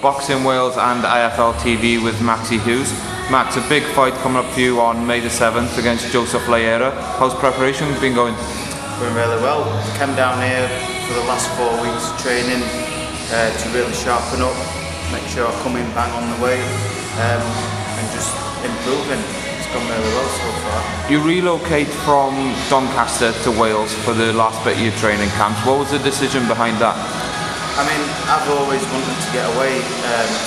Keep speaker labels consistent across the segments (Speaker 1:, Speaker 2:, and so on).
Speaker 1: Boxing Wales and IFL TV with Maxi Hughes. Max, a big fight coming up for you on May the 7th against Layera. How's preparation been going?
Speaker 2: Going really well. Came down here for the last 4 weeks of training to really sharpen up, make sure I come in bang on the way and just improving. It's gone really well so far.
Speaker 1: You relocate from Doncaster to Wales for the last bit of your training camps. What was the decision behind that?
Speaker 2: I mean, I've always wanted to get away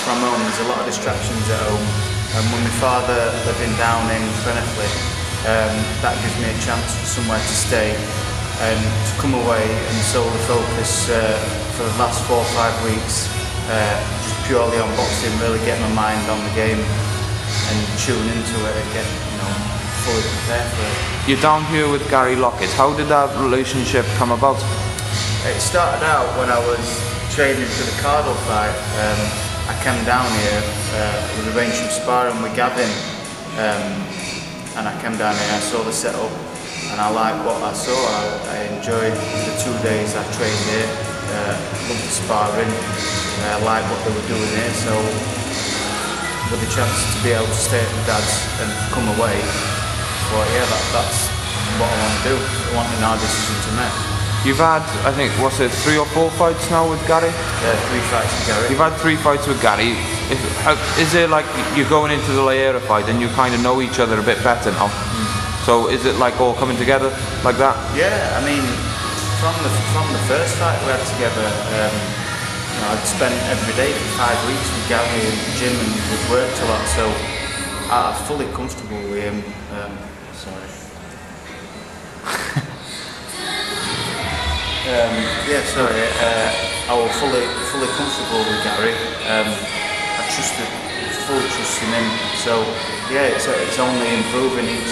Speaker 2: from home. There's a lot of distractions at home. And with my father living down in Featherweight, that gives me a chance for somewhere to stay and to come away and solely focus for the last 4 or 5 weeks just purely on boxing, really get my mind on the game and tune into it and get, fully prepared for it.
Speaker 1: You're down here with Gary Lockett. How did that relationship come about?
Speaker 2: It started out when I was training for the Cardle fight. I came down here, we arranged some sparring with Gavin, and I came down here, I saw the setup and I liked what I saw. I enjoyed the 2 days I trained here, loved the sparring, I liked what they were doing here, so with the chance to be able to stay at my dad's and come away, I thought, yeah, that's what I want to do. I want an hard decision to make.
Speaker 1: You've had, I think, what's it, 3 or 4 fights now with Gary?
Speaker 2: Yeah, 3 fights with Gary.
Speaker 1: You've had 3 fights with Gary. Is it like you're going into the Layera fight and you kind of know each other a bit better now? So is it like all coming together like that?
Speaker 2: Yeah, I mean, from the first fight we had together, I'd spent every day for 5 weeks with Gary in the gym and we'd worked a lot, so I'm fully comfortable with him. I was fully comfortable with Gary. I fully trusted him. So yeah, it's only improving each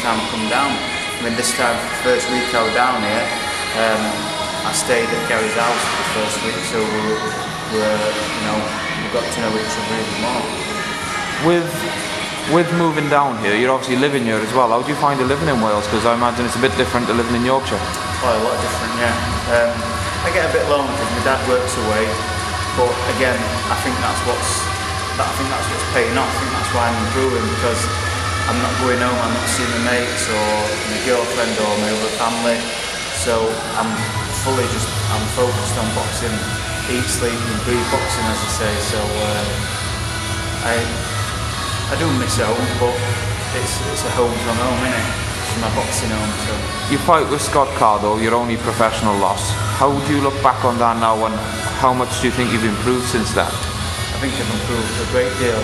Speaker 2: time I come down. I mean, this time, the first week I was down here, I stayed at Gary's house for the first week, so we got to know each other even more.
Speaker 1: With moving down here, you're obviously living here as well. How do you find it living in Wales? Because I imagine it's a bit different to living in Yorkshire.
Speaker 2: Oh, a lot different, yeah. I get a bit lonely because my dad works away, but again, I think that's what's paying off. I think that's why I'm improving, because I'm not going home, I'm not seeing my mates or my girlfriend or my other family. So I'm focused on boxing, eat, sleep, and breathe boxing, as I say. So I do miss home, but it's a home from home, isn't it? It's my boxing home. So.
Speaker 1: You fight with Scott Cardle, your only professional loss. How do you look back on that now, and how much do you think you've improved since that?
Speaker 2: I think I've improved a great deal,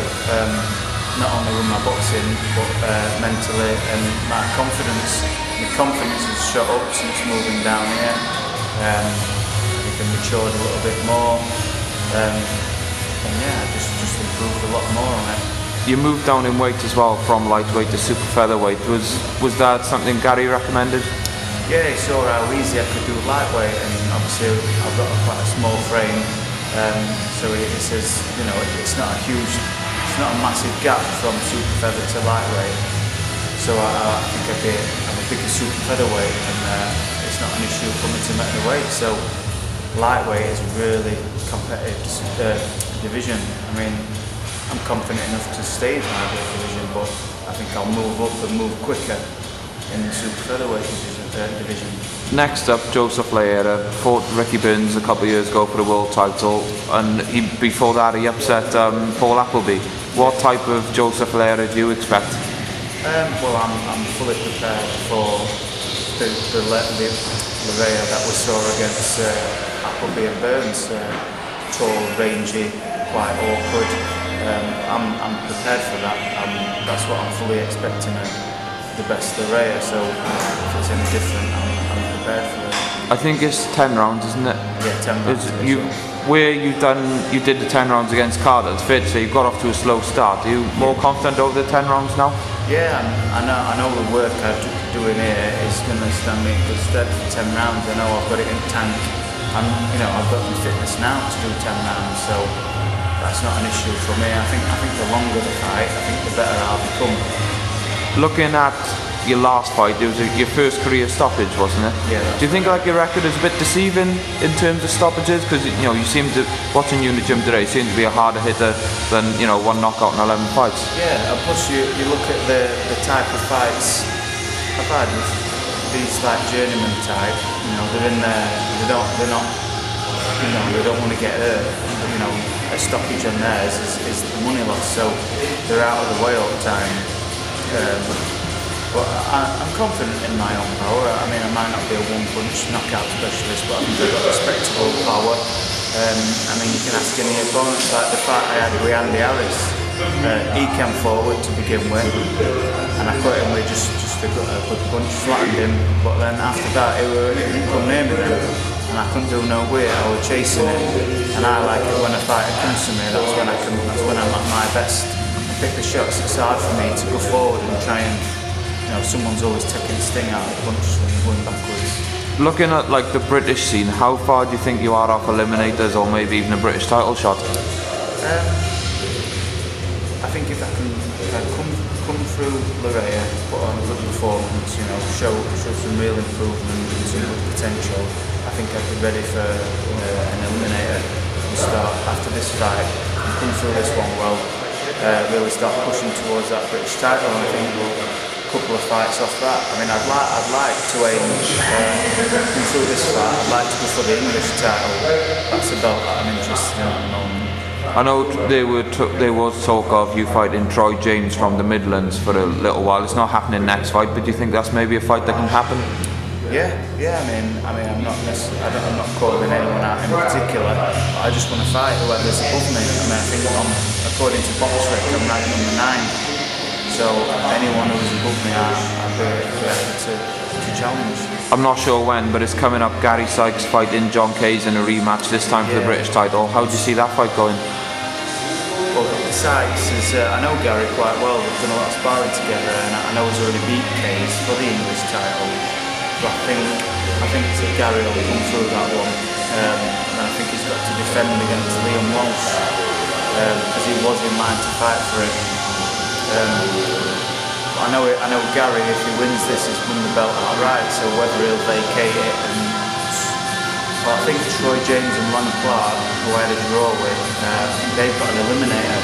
Speaker 2: not only with my boxing, but mentally and my confidence. My confidence has shot up since moving down here. I think I've matured a little bit more, and yeah, I just improved a lot more on it.
Speaker 1: You moved down in weight as well, from lightweight to super featherweight. Was that something Gary recommended?
Speaker 2: Yeah, he saw how easy I could do lightweight, and obviously I've got quite a small frame, so he says, it's not a massive gap from super feather to lightweight. So I think I'm a bigger super featherweight, and it's not an issue for me to make the weight. So lightweight is a really competitive division. I mean, I'm confident enough to stay in the lightweight division, but I think I'll move up and move quicker in the super featherweight division.
Speaker 1: Next up, Layera fought Ricky Burns a couple of years ago for the world title, and before that he upset Paul Appleby. What type of Layera do you expect?
Speaker 2: Well, I'm fully prepared for the Layera that we saw against Appleby and Burns. Tall, rangy, quite awkward. I'm prepared for that. That's what I'm fully expecting of the best Layera, so if it's any different, I'm prepared for it.
Speaker 1: I think it's 10 rounds, isn't it?
Speaker 2: Yeah, 10 rounds.
Speaker 1: You did the 10 rounds against Carter, it's fair to say you got off to a slow start. Are you more confident over the 10 rounds now?
Speaker 2: Yeah, I know the work I'm doing here is going to stand me in good stead for 10 rounds. I know I've got it in tank. I've got the fitness now to do 10 rounds, so that's not an issue for me. I think the longer the fight, I think the better I'll become.
Speaker 1: Looking at your last fight, it was your first career stoppage, wasn't it?
Speaker 2: Yeah.
Speaker 1: Do you think like your record is a bit deceiving in terms of stoppages? Because you know, you seem to, watching you in the gym today, you seem to be a harder hitter than, you know, 1 knockout in 11 fights.
Speaker 2: Yeah, and plus you look at the type of fights I've had with these like journeyman type. You know, they're in there, they're not, you know, they don't want to get hurt. You know, a stoppage on theirs is the money loss, so they're out of the way all the time. But I'm confident in my own power. I mean, I might not be a one-punch knockout specialist, but I think I've got respectable power. I mean, you can ask any opponents, like the fight I had with Andy Harris. He came forward to begin with, and I put him with just a good punch, flattened him. But then after that, he didn't come near me then, and I couldn't do no weight. I was chasing him, and I like it when a fighter comes to me. That's when I'm at my best. I pick the shots. It's hard for me to go forward and try and, you know, someone's always taking the sting out of the punch when you're going backwards.
Speaker 1: Looking at like the British scene, how far do you think you are off eliminators, or maybe even a British title shot?
Speaker 2: I think if I can come through Layera, put on a good performance, you know, show some real improvement and some good potential, I think I'd be ready for an eliminator to start after this fight and come through this one well, really start pushing towards that British title, and I think we'll a couple of fights off that. I mean, I'd like to aim come through this fight. I'd like to go for the English title. That's the belt that I'm interested in at the moment.
Speaker 1: I know there was talk of you fighting Troy James from the Midlands for a little while. It's not happening next fight, but do you think that's maybe a fight that can happen?
Speaker 2: Yeah. I mean, I'm not calling anyone out in particular. I just want to fight whoever's above me. I mean, I think according to BoxRec, I'm ranked number 9. So anyone who's above me, I'd be happy to challenge.
Speaker 1: I'm not sure when, but it's coming up. Gary Sykes fighting John Case in a rematch, this time for the British title. How do you see that fight going?
Speaker 2: Well, Sykes is, I know Gary quite well. We've done a lot of sparring together, and I know he's already beat Case for the English title. But I think that Gary will come through that one, and I think he's got to defend against Liam Walsh because he was in line to fight for it. I know Gary, if he wins this, he's won the belt outright, so whether he'll vacate it, well, I think Troy James and Ron Clark, who I had a draw with, they've got an eliminator.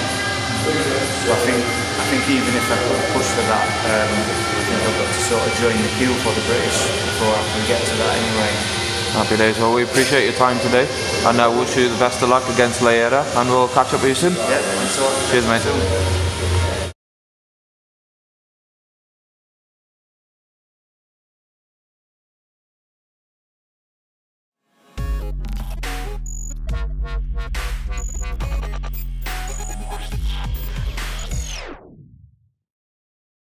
Speaker 2: So I think even if I could push for that, I think I've got to sort of join the queue for the British before I can get to that anyway.
Speaker 1: Happy days. Well, we appreciate your time today, and I wish you the best of luck against Layera, and we'll catch up with you soon.
Speaker 2: Yeah, thanks a lot.
Speaker 1: Cheers, mate.